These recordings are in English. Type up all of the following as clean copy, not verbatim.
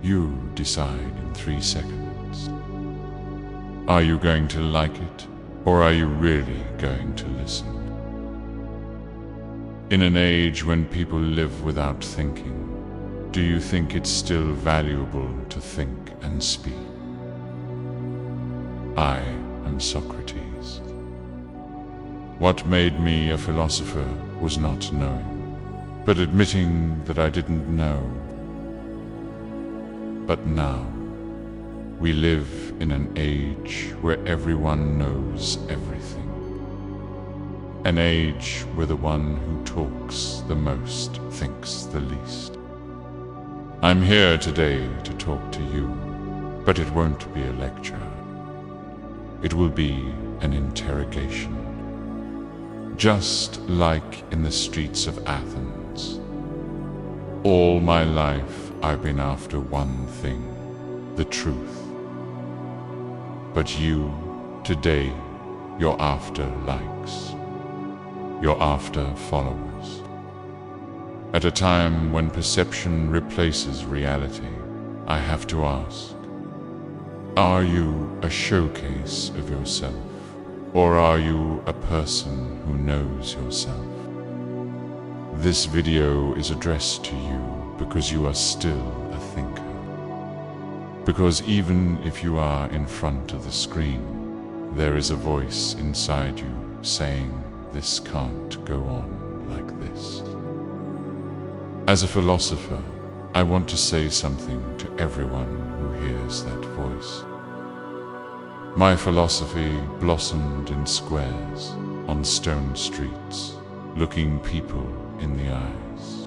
You decide in 3 seconds. Are you going to like it, or are you really going to listen? In an age when people live without thinking, do you think it's still valuable to think and speak? I am Socrates. What made me a philosopher was not knowing, but admitting that I didn't know. But now, we live in an age where everyone knows everything. An age where the one who talks the most thinks the least. I'm here today to talk to you, but it won't be a lecture. It will be an interrogation. Just like in the streets of Athens. All my life I've been after one thing, the truth. But you, today, you're after likes. You're after followers. At a time when perception replaces reality, I have to ask, are you a showcase of yourself, or are you a person who knows yourself? This video is addressed to you because you are still a thinker. Because even if you are in front of the screen, there is a voice inside you saying, this can't go on like this. As a philosopher, I want to say something to everyone who hears that voice. My philosophy blossomed in squares, on stone streets, looking people in the eyes.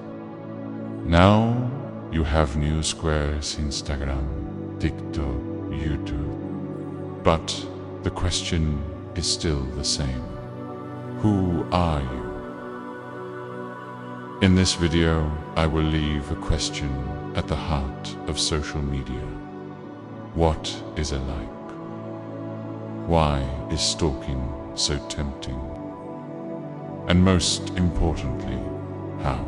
Now you have new squares, Instagram, TikTok, YouTube. But the question is still the same. Who are you? In this video, I will leave a question at the heart of social media. What is a like? Why is stalking so tempting? And most importantly, how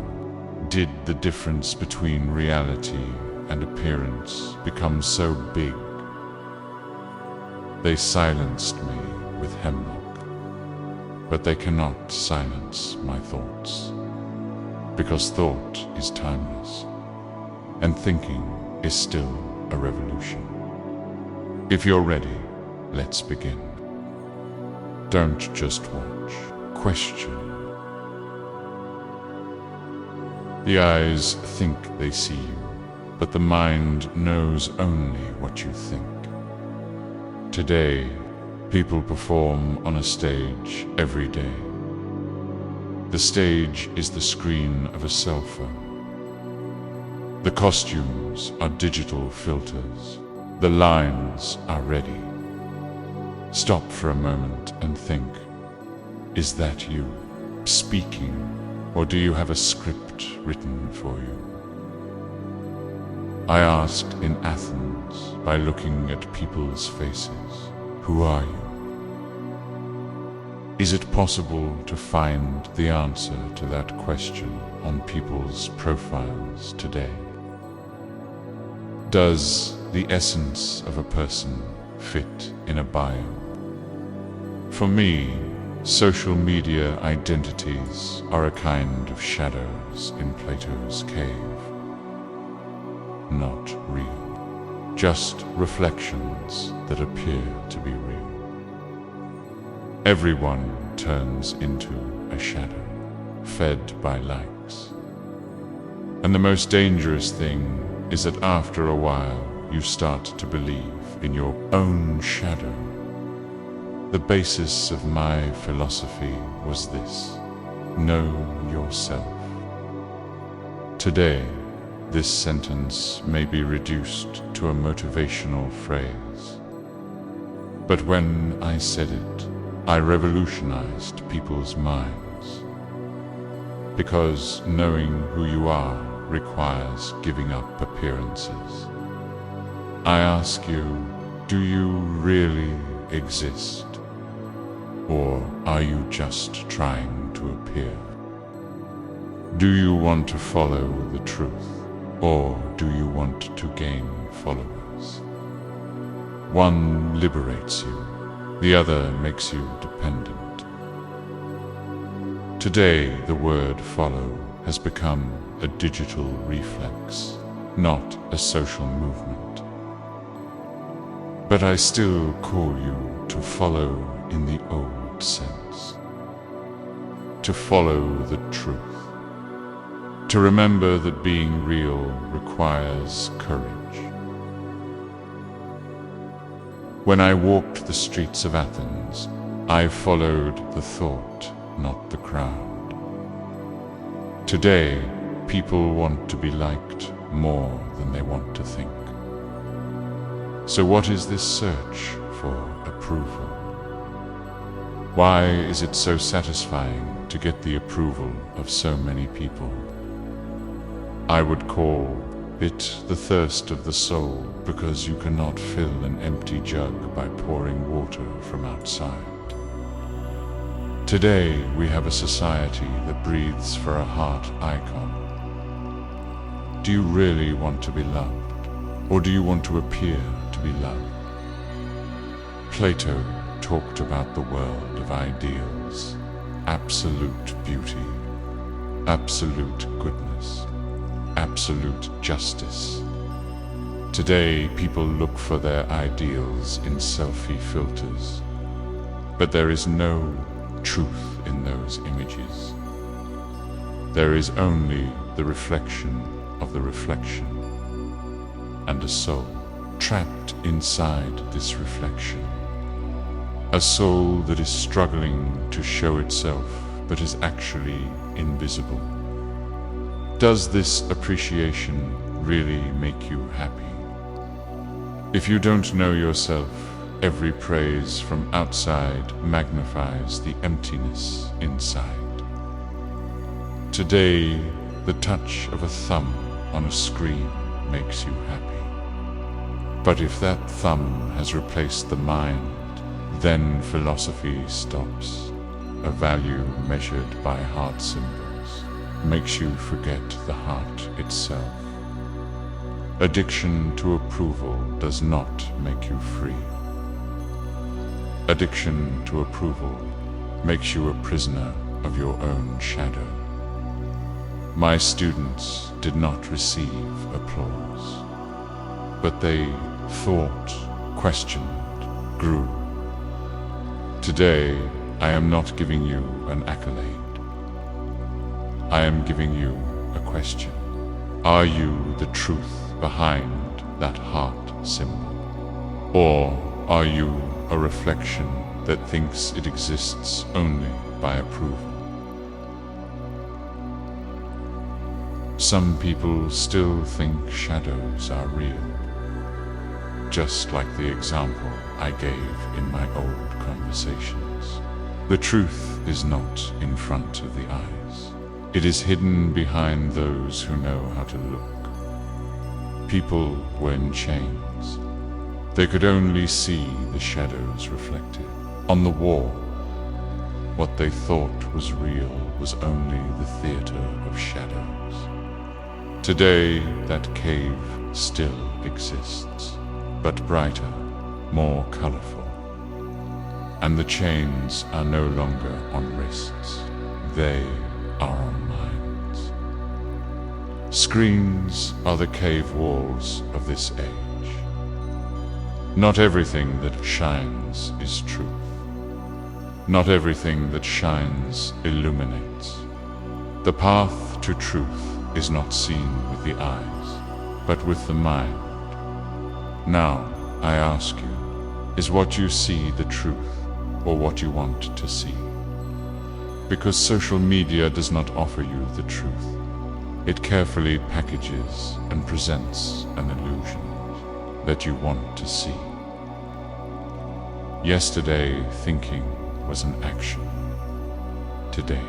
did the difference between reality and appearance become so big? They silenced me with hemlock, but they cannot silence my thoughts. Because thought is timeless, and thinking is still a revolution. If you're ready, let's begin. Don't just watch, question. The eyes think they see you, but the mind knows only what you think. Today, people perform on a stage every day. The stage is the screen of a cell phone. The costumes are digital filters. The lines are ready. Stop for a moment and think, is that you speaking, or do you have a script written for you? I asked in Athens by looking at people's faces, who are you? Is it possible to find the answer to that question on people's profiles today? Does the essence of a person fit in a bio? For me, social media identities are a kind of shadows in Plato's cave. Not real, just reflections that appear to be real. Everyone turns into a shadow, fed by likes. And the most dangerous thing is that after a while, you start to believe in your own shadow. The basis of my philosophy was this: know yourself. Today, this sentence may be reduced to a motivational phrase. But when I said it, I revolutionized people's minds. Because knowing who you are requires giving up appearances. I ask you, do you really exist? Or are you just trying to appear? Do you want to follow the truth, or do you want to gain followers. One liberates you, the other makes you dependent. Today, the word follow has become a digital reflex, not a social movement. But I still call you to follow in the old sense. To follow the truth. To remember that being real requires courage. When I walked the streets of Athens, I followed the thought, not the crowd. Today, people want to be liked more than they want to think. So what is this search for approval? Why is it so satisfying to get the approval of so many people? I would call it the thirst of the soul, because you cannot fill an empty jug by pouring water from outside. Today we have a society that breathes for a heart icon. Do you really want to be loved, or do you want to appear to be loved? Plato talked about the world of ideals, absolute beauty, absolute goodness, absolute justice. Today, people look for their ideals in selfie filters, but there is no truth in those images. There is only the reflection of the reflection, and a soul trapped inside this reflection. A soul that is struggling to show itself, but is actually invisible. Does this appreciation really make you happy? If you don't know yourself, every praise from outside magnifies the emptiness inside. Today, the touch of a thumb on a screen makes you happy. But if that thumb has replaced the mind, then philosophy stops. A value measured by heart symbols makes you forget the heart itself. Addiction to approval does not make you free. Addiction to approval makes you a prisoner of your own shadow. My students did not receive applause, but they thought, questioned, grew. Today, I am not giving you an accolade. I am giving you a question. Are you the truth behind that heart symbol? Or are you a reflection that thinks it exists only by approval? Some people still think shadows are real, just like the example I gave in my old conversations. The truth is not in front of the eyes. It is hidden behind those who know how to look. People were in chains. They could only see the shadows reflected. On the wall, what they thought was real was only the theater of shadows. Today, that cave still exists, but brighter, more colorful. And the chains are no longer on wrists. They are on minds. Screens are the cave walls of this age. Not everything that shines is truth. Not everything that shines illuminates. The path to truth is not seen with the eyes, but with the mind. Now, I ask you, is what you see the truth, or what you want to see? Because social media does not offer you the truth. It carefully packages and presents an illusion that you want to see. Yesterday, thinking was an action. Today,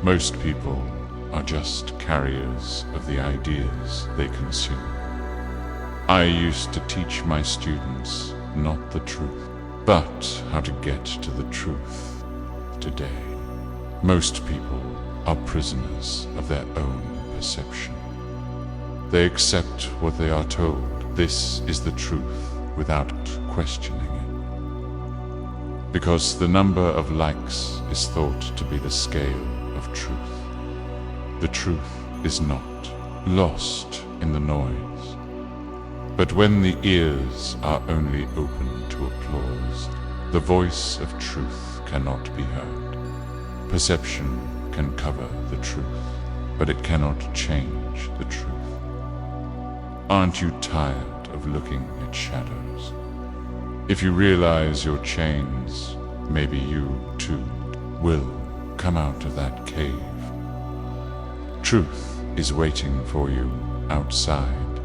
most people are just carriers of the ideas they consume. I used to teach my students not the truth, but how to get to the truth. Today, most people are prisoners of their own perception. They accept what they are told. This is the truth without questioning it. Because the number of likes is thought to be the scale of truth. The truth is not lost in the noise. But when the ears are only open to applause, the voice of truth cannot be heard. Perception can cover the truth, but it cannot change the truth. Aren't you tired of looking at shadows? If you realize your chains, maybe you, too, will come out of that cave. Truth is waiting for you outside,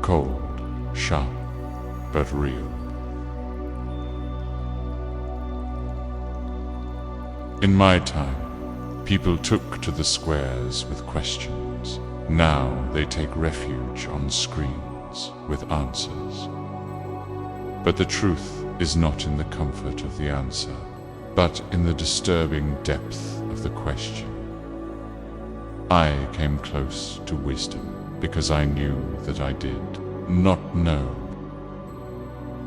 cold, sharp, but real. In my time, people took to the squares with questions. Now they take refuge on screens with answers. But the truth is not in the comfort of the answer, but in the disturbing depth of the question. I came close to wisdom because I knew that I did not know.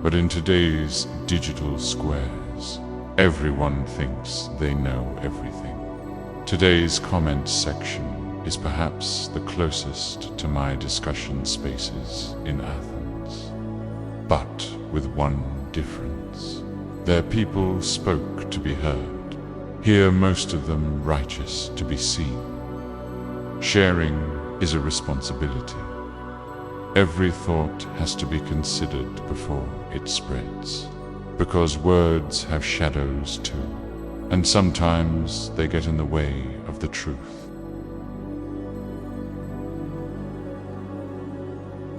But in today's digital squares, everyone thinks they know everything. Today's comment section is perhaps the closest to my discussion spaces in Athens. But with one difference. Their people spoke to be heard. Here most of them righteous to be seen. Sharing is a responsibility. Every thought has to be considered before it spreads. Because words have shadows too, and sometimes they get in the way of the truth.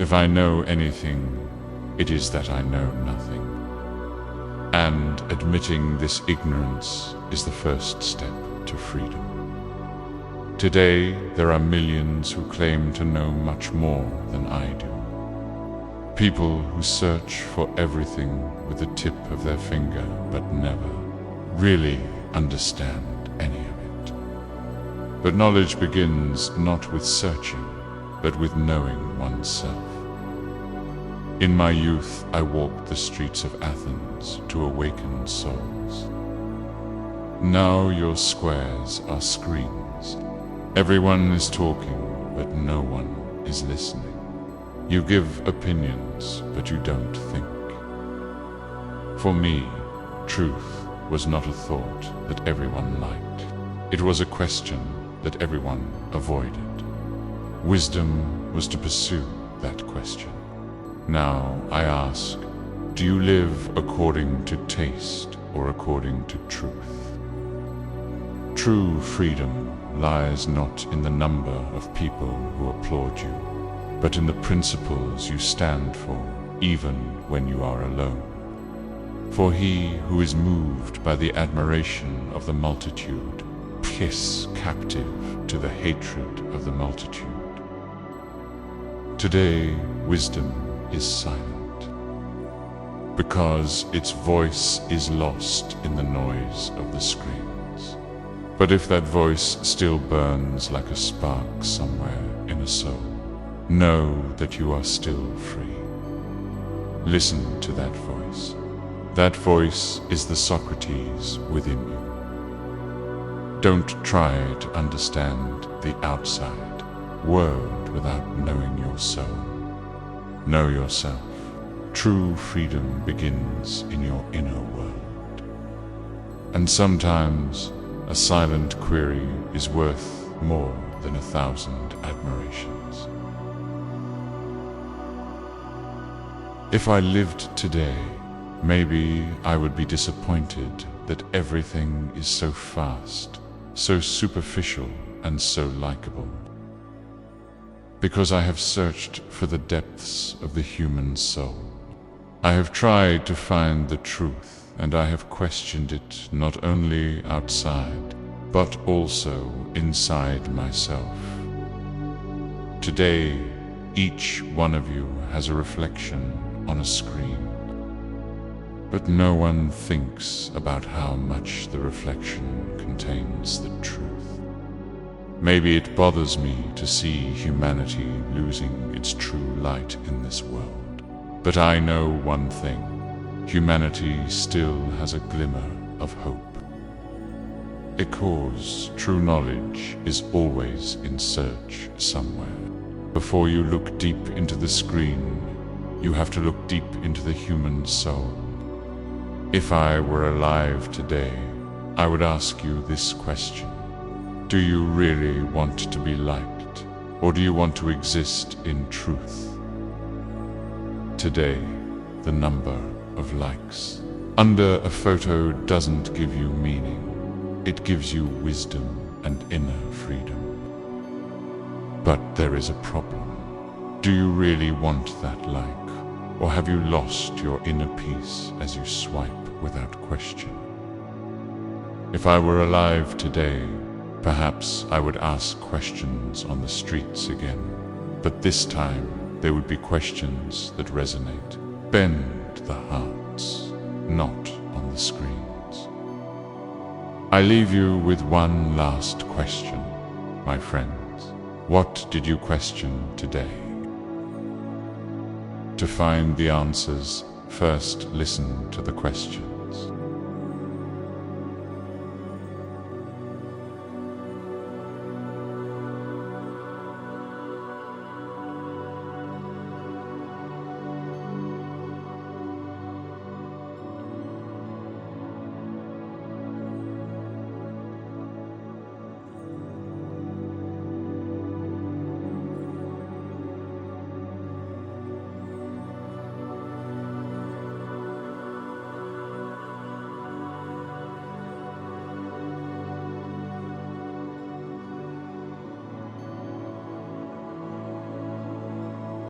If I know anything, it is that I know nothing. And admitting this ignorance is the first step to freedom. Today, there are millions who claim to know much more than I do. People who search for everything with the tip of their finger, but never really understand any of it. But knowledge begins not with searching, but with knowing oneself. In my youth, I walked the streets of Athens to awaken souls. Now your squares are screens. Everyone is talking, but no one is listening. You give opinions, but you don't think. For me, truth was not a thought that everyone liked. It was a question that everyone avoided. Wisdom was to pursue that question. Now I ask, do you live according to taste or according to truth? True freedom lies not in the number of people who applaud you, but in the principles you stand for, even when you are alone. For he who is moved by the admiration of the multitude is captive to the hatred of the multitude. Today, wisdom is silent, because its voice is lost in the noise of the screens. But if that voice still burns like a spark somewhere in a soul, know that you are still free. Listen to that voice. That voice is the Socrates within you. Don't try to understand the outside world without knowing your soul. Know yourself. True freedom begins in your inner world. And sometimes a silent query is worth more than 1,000 admirations. If I lived today, maybe I would be disappointed that everything is so fast, so superficial, and so likable. Because I have searched for the depths of the human soul. I have tried to find the truth, and I have questioned it not only outside, but also inside myself. Today, each one of you has a reflection on a screen. But no one thinks about how much the reflection contains the truth. Maybe it bothers me to see humanity losing its true light in this world. But I know one thing. Humanity still has a glimmer of hope. Because true knowledge is always in search somewhere. Before you look deep into the screen, you have to look deep into the human soul. If I were alive today, I would ask you this question. Do you really want to be liked, or do you want to exist in truth? Today, the number of likes under a photo doesn't give you meaning. It gives you wisdom and inner freedom. But there is a problem. Do you really want that like, or have you lost your inner peace as you swipe without question? If I were alive today, perhaps I would ask questions on the streets again, but this time they would be questions that resonate, bend the hearts, not on the screens. I leave you with one last question, my friends. What did you question today? To find the answers, first listen to the question.